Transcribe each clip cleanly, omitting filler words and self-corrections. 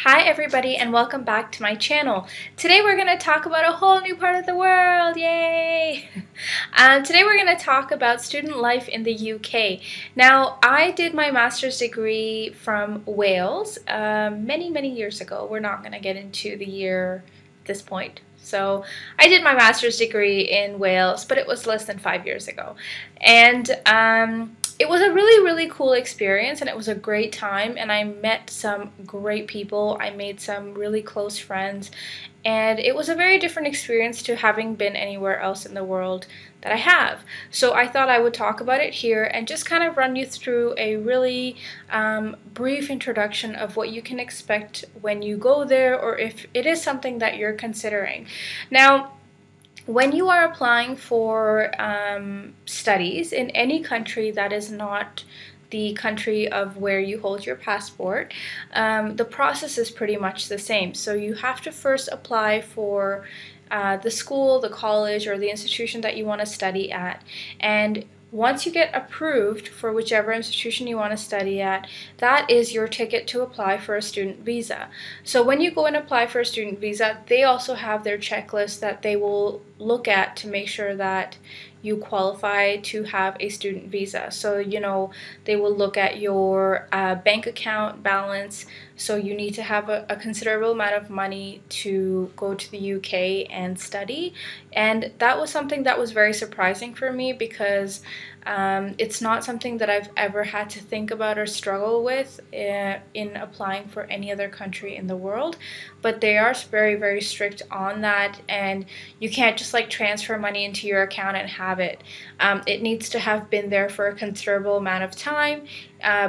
Hi everybody and welcome back to my channel. Today we're going to talk about a whole new part of the world, yay! Today we're going to talk about student life in the UK. Now I did my master's degree from Wales many years ago. We're not going to get into the year at this point. So I did my master's degree in Wales, but it was less than 5 years ago. And it was a really cool experience, and it was a great time, and I met some great people. I made some really close friends, and it was a very different experience to having been anywhere else in the world that I have. So I thought I would talk about it here and just kind of run you through a really brief introduction of what you can expect when you go there, or if it is something that you're considering. Now, when you are applying for studies in any country that is not the country of where you hold your passport, the process is pretty much the same. So you have to first apply for the school, the college, or the institution that you want to study at. And once you get approved for whichever institution you want to study at, that is your ticket to apply for a student visa. So when you go and apply for a student visa, they also have their checklist that they will look at to make sure that you qualify to have a student visa. So, they will look at your bank account balance. So you need to have a considerable amount of money to go to the UK and study. And that was something that was very surprising for me, because it's not something that I've ever had to think about or struggle with in applying for any other country in the world. But they are very strict on that, and you can't just like transfer money into your account and have it. It needs to have been there for a considerable amount of time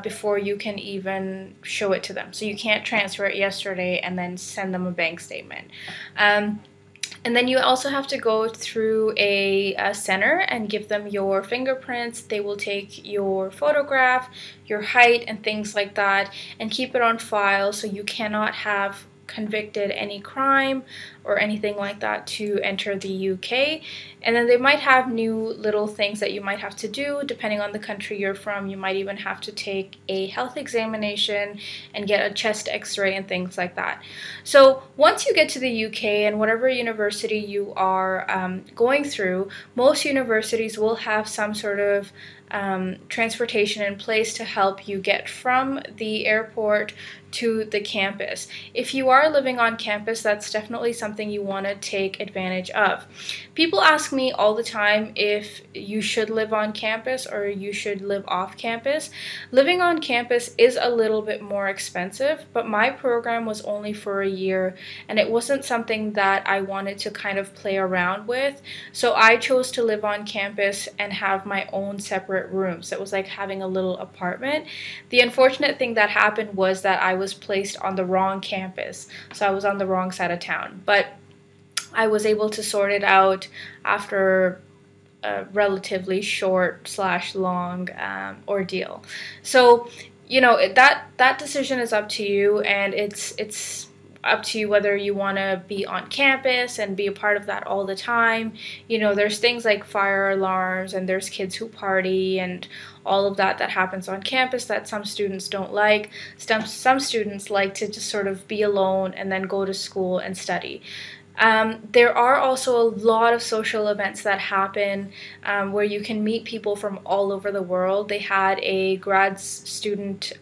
before you can even show it to them. So you can't transfer it yesterday and then send them a bank statement. And then you also have to go through a center and give them your fingerprints. They will take your photograph, your height, and things like that, and keep it on file. So you cannot have convicted any crime or anything like that to enter the UK. And then they might have new little things that you might have to do depending on the country you're from. You might even have to take a health examination and get a chest x-ray and things like that. So once you get to the UK and whatever university you are going through, most universities will have some sort of transportation in place to help you get from the airport to the campus. If you are living on campus, that's definitely something you want to take advantage of. People ask me all the time if you should live on campus or you should live off campus. Living on campus is a little bit more expensive, but my program was only for a year, and it wasn't something that I wanted to kind of play around with. So I chose to live on campus and have my own separate rooms. It was like having a little apartment. The unfortunate thing that happened was that I was placed on the wrong campus, so I was on the wrong side of town, but I was able to sort it out after a relatively short / long ordeal. So that decision is up to you, and it's up to you whether you want to be on campus and be a part of that all the time. There's things like fire alarms, and there's kids who party, and all of that happens on campus that some students don't like. Some students like to just sort of be alone and then go to school and study. There are also a lot of social events that happen where you can meet people from all over the world. They had a grad student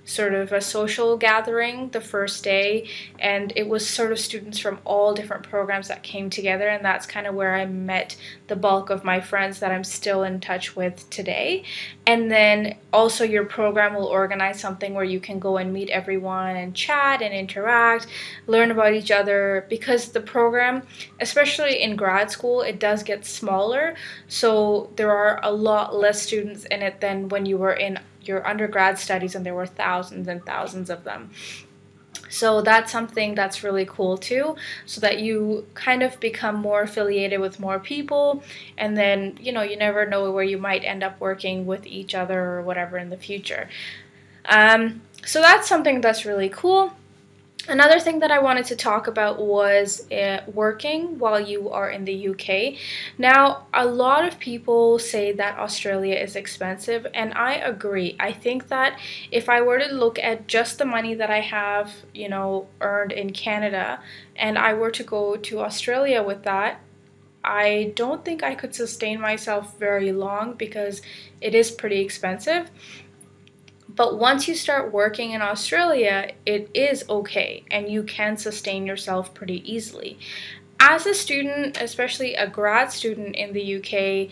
sort of a social gathering the first day, and it was sort of students from all different programs that came together, and that's kind of where I met the bulk of my friends that I'm still in touch with today. And then also your program will organize something where you can go and meet everyone and chat and interact, learn about each other, because the program, especially in grad school, it does get smaller, so there are a lot less students in it than when you were in your undergrad studies and there were thousands and thousands of them. So that's something that's really cool too, so that you kind of become more affiliated with more people, and then you never know where you might end up working with each other or whatever in the future. So that's something that's really cool. Another thing that I wanted to talk about was working while you are in the UK. Now, a lot of people say that Australia is expensive, and I agree. I think that if I were to look at just the money that I have, earned in Canada, and I were to go to Australia with that, I don't think I could sustain myself very long because it is pretty expensive. But once you start working in Australia, it is okay and you can sustain yourself pretty easily. As a student, especially a grad student in the UK,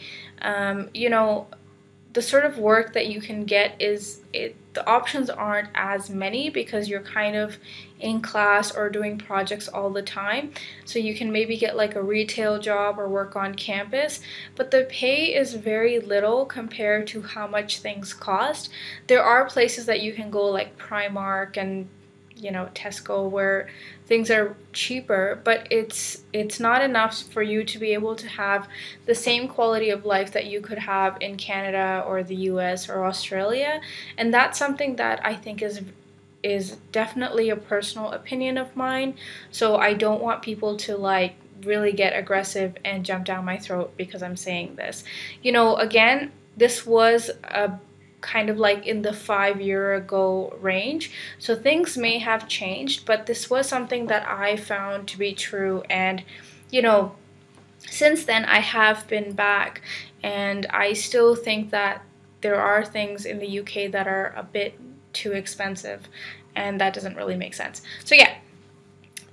the sort of work that you can get the options aren't as many because you're kind of in class or doing projects all the time. So you can maybe get like a retail job or work on campus, but the pay is very little compared to how much things cost. There are places that you can go like Primark and Tesco, where things are cheaper, but it's not enough for you to be able to have the same quality of life that you could have in Canada or the US or Australia. And that's something that I think is definitely a personal opinion of mine. So I don't want people to like really get aggressive and jump down my throat because I'm saying this. Again, this was a kind of like in the 5 year ago range, so things may have changed, but this was something that I found to be true. And since then I have been back, and I still think that there are things in the UK that are a bit too expensive, and that doesn't really make sense. So yeah,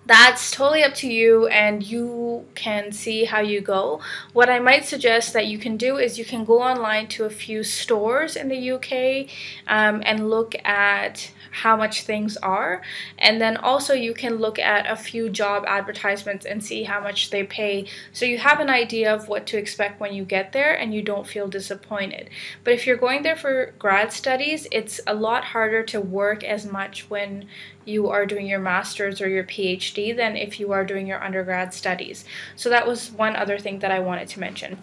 that's totally up to you, and you can see how you go. What I might suggest that you can do is you can go online to a few stores in the UK and look at how much things are, and then also you can look at a few job advertisements and see how much they pay, so you have an idea of what to expect when you get there and you don't feel disappointed. But if you're going there for grad studies, it's a lot harder to work as much when you are doing your master's or your PhD than if you are doing your undergrad studies. So that was one other thing that I wanted to mention.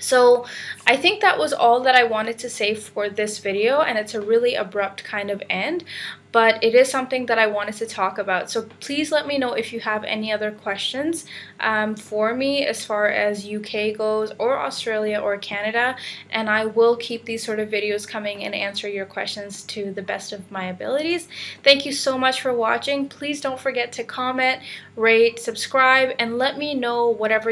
So I think that was all that I wanted to say for this video, and it's a really abrupt kind of end, but it is something that I wanted to talk about. So please let me know if you have any other questions for me as far as UK goes, or Australia or Canada, and I will keep these sort of videos coming and answer your questions to the best of my abilities. Thank you so much for watching. Please don't forget to comment, rate, subscribe, and let me know whatever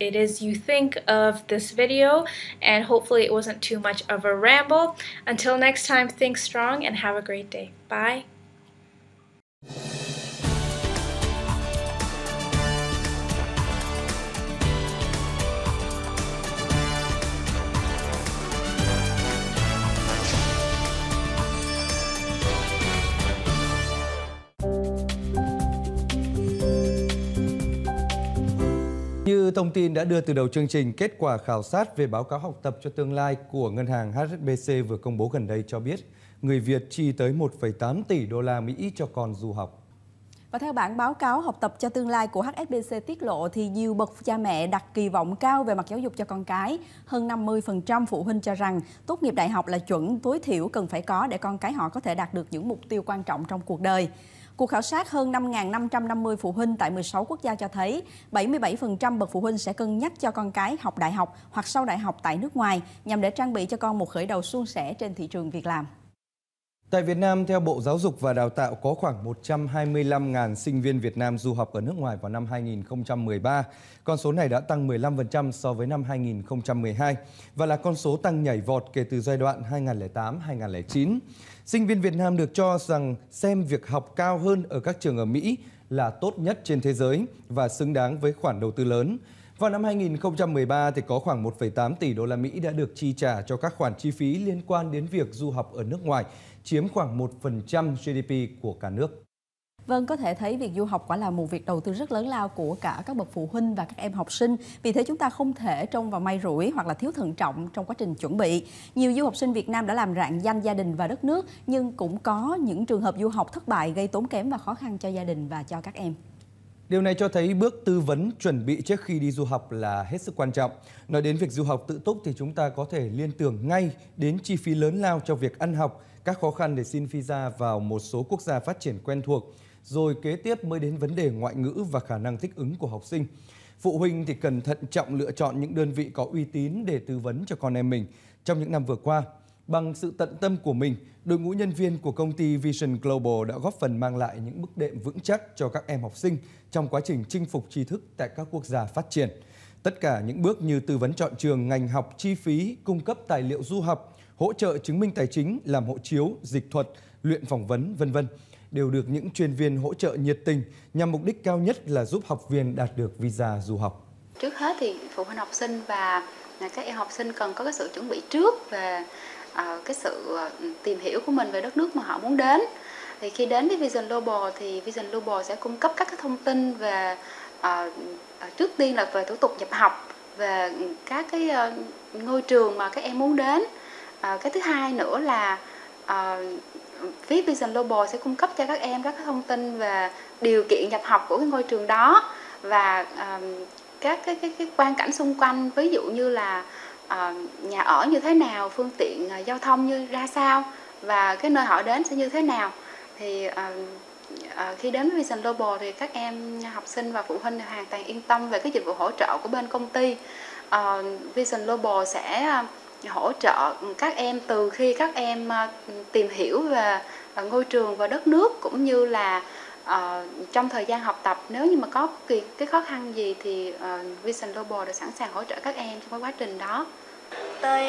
it is you think of this video, and hopefully it wasn't too much of a ramble. Until next time, think strong and have a great day. Bye. Như thông tin đã đưa từ đầu chương trình, kết quả khảo sát về báo cáo học tập cho tương lai của ngân hàng HSBC vừa công bố gần đây cho biết người Việt chi tới 1,8 tỷ đô la Mỹ cho con du học. Và theo bản báo cáo học tập cho tương lai của HSBC tiết lộ thì nhiều bậc cha mẹ đặt kỳ vọng cao về mặt giáo dục cho con cái. Hơn 50% phụ huynh cho rằng tốt nghiệp đại học là chuẩn tối thiểu cần phải có để con cái họ có thể đạt được những mục tiêu quan trọng trong cuộc đời. Cuộc khảo sát hơn 5.550 phụ huynh tại 16 quốc gia cho thấy 77% bậc phụ huynh sẽ cân nhắc cho con cái học đại học hoặc sau đại học tại nước ngoài nhằm để trang bị cho con một khởi đầu suôn sẻ trên thị trường việc làm. Tại Việt Nam, theo Bộ Giáo dục và Đào tạo, có khoảng 125.000 sinh viên Việt Nam du học ở nước ngoài vào năm 2013. Con số này đã tăng 15% so với năm 2012 và là con số tăng nhảy vọt kể từ giai đoạn 2008-2009. Sinh viên Việt Nam được cho rằng xem việc học cao hơn ở các trường ở Mỹ là tốt nhất trên thế giới và xứng đáng với khoản đầu tư lớn. Vào năm 2013 thì có khoảng 1,8 tỷ đô la Mỹ đã được chi trả cho các khoản chi phí liên quan đến việc du học ở nước ngoài, chiếm khoảng 1% GDP của cả nước. Vâng, có thể thấy việc du học quả là một việc đầu tư rất lớn lao của cả các bậc phụ huynh và các em học sinh. Vì thế chúng ta không thể trông vào may rủi hoặc là thiếu thận trọng trong quá trình chuẩn bị. Nhiều du học sinh Việt Nam đã làm rạng danh gia đình và đất nước, nhưng cũng có những trường hợp du học thất bại gây tốn kém và khó khăn cho gia đình và cho các em. Điều này cho thấy bước tư vấn chuẩn bị trước khi đi du học là hết sức quan trọng. Nói đến việc du học tự túc thì chúng ta có thể liên tưởng ngay đến chi phí lớn lao cho việc ăn học, các khó khăn để xin visa vào một số quốc gia phát triển quen thuộc. rồi kế tiếp mới đến vấn đề ngoại ngữ và khả năng thích ứng của học sinh. Phụ huynh thì cần thận trọng lựa chọn những đơn vị có uy tín để tư vấn cho con em mình. Trong những năm vừa qua, bằng sự tận tâm của mình, đội ngũ nhân viên của công ty Vision Global đã góp phần mang lại những bước đệm vững chắc cho các em học sinh trong quá trình chinh phục tri thức tại các quốc gia phát triển. Tất cả những bước như tư vấn chọn trường, ngành học, chi phí, cung cấp tài liệu du học, hỗ trợ chứng minh tài chính, làm hộ chiếu, dịch thuật, luyện phỏng vấn, v.v. đều được những chuyên viên hỗ trợ nhiệt tình nhằm mục đích cao nhất là giúp học viên đạt được visa du học. Trước hết thì phụ huynh học sinh và các em học sinh cần có cái sự chuẩn bị trước về cái sự tìm hiểu của mình về đất nước mà họ muốn đến. Thì khi đến với Vision Global thì Vision Global sẽ cung cấp các cái thông tin về trước tiên là về thủ tục nhập học, về các cái ngôi trường mà các em muốn đến. Cái thứ hai nữa là phía Vision Global sẽ cung cấp cho các em các cái thông tin về điều kiện nhập học của cái ngôi trường đó và các cái quang cảnh xung quanh, ví dụ như là nhà ở như thế nào, phương tiện giao thông như ra sao và cái nơi họ đến sẽ như thế nào. Thì khi đến với Vision Global thì các em học sinh và phụ huynh hoàn toàn yên tâm về cái dịch vụ hỗ trợ của bên công ty. Vision Global sẽ hỗ trợ các em từ khi các em tìm hiểu về ngôi trường và đất nước, cũng như là trong thời gian học tập, nếu như mà có cái khó khăn gì thì Vision Global đã sẵn sàng hỗ trợ các em trong cái quá trình đó. Tôi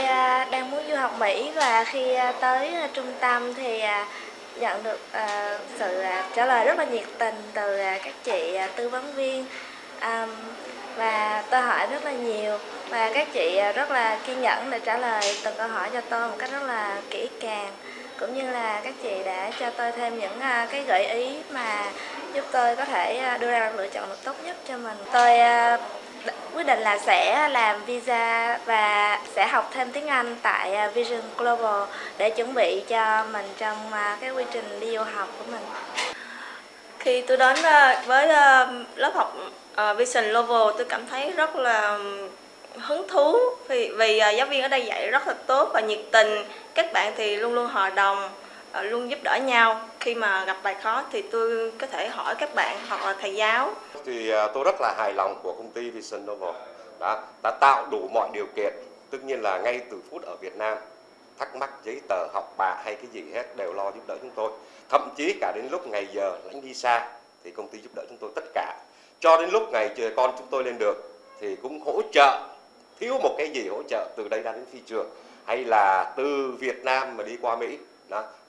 đang muốn du học Mỹ và khi tới trung tâm thì nhận được sự trả lời rất là nhiệt tình từ các chị tư vấn viên, và tôi hỏi rất là nhiều và các chị rất là kiên nhẫn để trả lời từng câu hỏi cho tôi một cách rất là kỹ càng, cũng như là các chị đã cho tôi thêm những cái gợi ý mà giúp tôi có thể đưa ra lựa chọn được tốt nhất cho mình. Tôi quyết định là sẽ làm visa và sẽ học thêm tiếng Anh tại Vision Global để chuẩn bị cho mình trong cái quy trình đi du học của mình. Khi tôi đến với lớp học Vision Global, tôi cảm thấy rất là hứng thú vì giáo viên ở đây dạy rất là tốt và nhiệt tình. Các bạn thì luôn luôn hòa đồng, luôn giúp đỡ nhau. Khi mà gặp bài khó thì tôi có thể hỏi các bạn hoặc là thầy giáo. Thì tôi rất là hài lòng của công ty Vision Global đã tạo đủ mọi điều kiện. Tất nhiên là ngay từ phút ở Việt Nam, thắc mắc giấy tờ, học bạ hay cái gì hết đều lo giúp đỡ chúng tôi. Thậm chí cả đến lúc ngày giờ lãnh visa thì công ty giúp đỡ chúng tôi tất cả. Cho đến lúc ngày con chúng tôi lên được thì cũng hỗ trợ, thiếu một cái gì hỗ trợ từ đây ra đến phi trường, hay là từ Việt Nam mà đi qua Mỹ,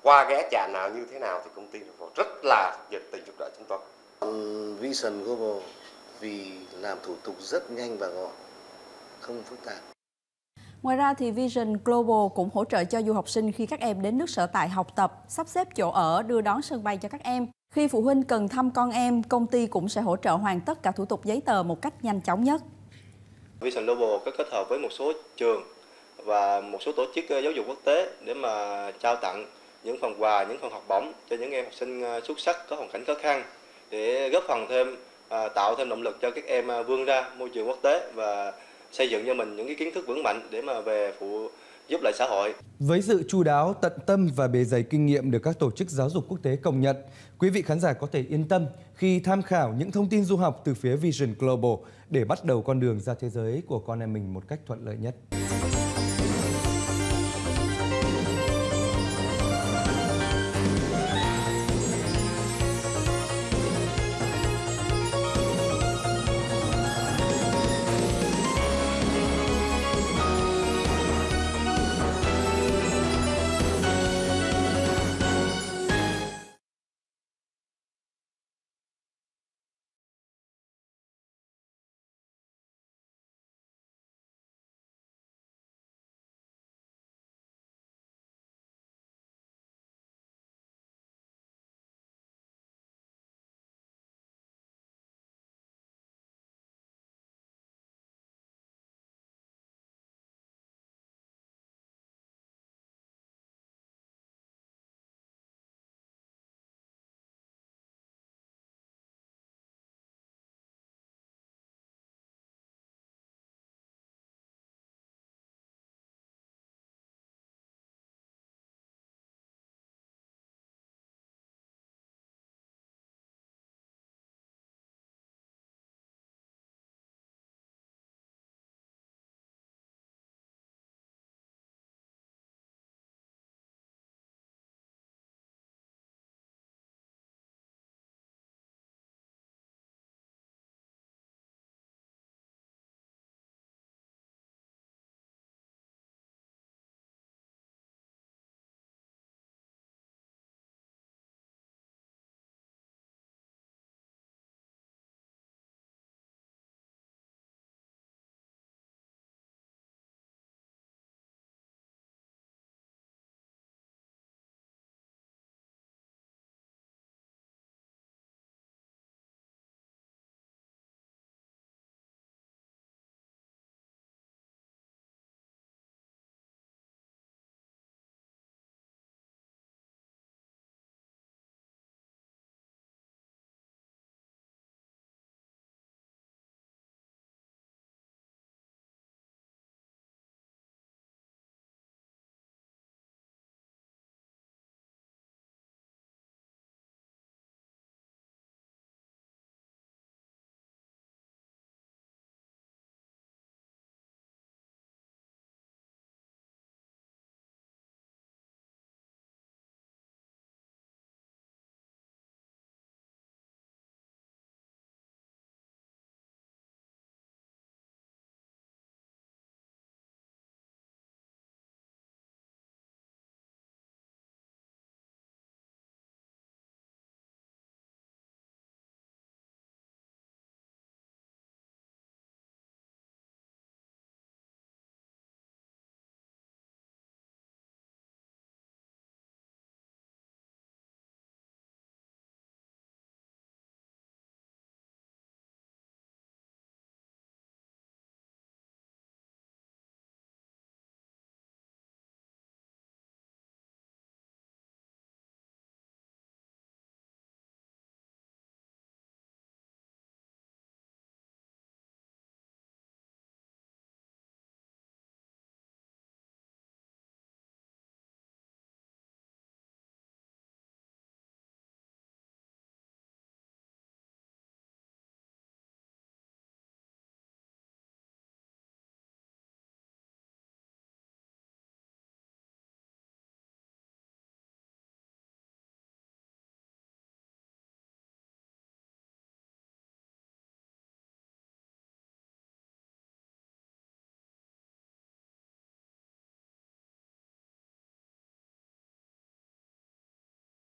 qua ghé trạm nào như thế nào thì công ty rất là nhiệt tình giúp đỡ chúng tôi. Vision Global vì làm thủ tục rất nhanh và gọn, không phức tạp. Ngoài ra thì Vision Global cũng hỗ trợ cho du học sinh khi các em đến nước sở tại học tập, sắp xếp chỗ ở, đưa đón sân bay cho các em. Khi phụ huynh cần thăm con em, công ty cũng sẽ hỗ trợ hoàn tất cả thủ tục giấy tờ một cách nhanh chóng nhất. Vision Global có kết hợp với một số trường và một số tổ chức giáo dục quốc tế để mà trao tặng những phần quà, những phần học bổng cho những em học sinh xuất sắc có hoàn cảnh khó khăn, để góp phần thêm tạo thêm động lực cho các em vươn ra môi trường quốc tế và xây dựng cho mình những cái kiến thức vững mạnh để mà về phụ giúp lại xã hội. Với sự chu đáo, tận tâm và bề dày kinh nghiệm được các tổ chức giáo dục quốc tế công nhận, quý vị khán giả có thể yên tâm khi tham khảo những thông tin du học từ phía Vision Global để bắt đầu con đường ra thế giới của con em mình một cách thuận lợi nhất.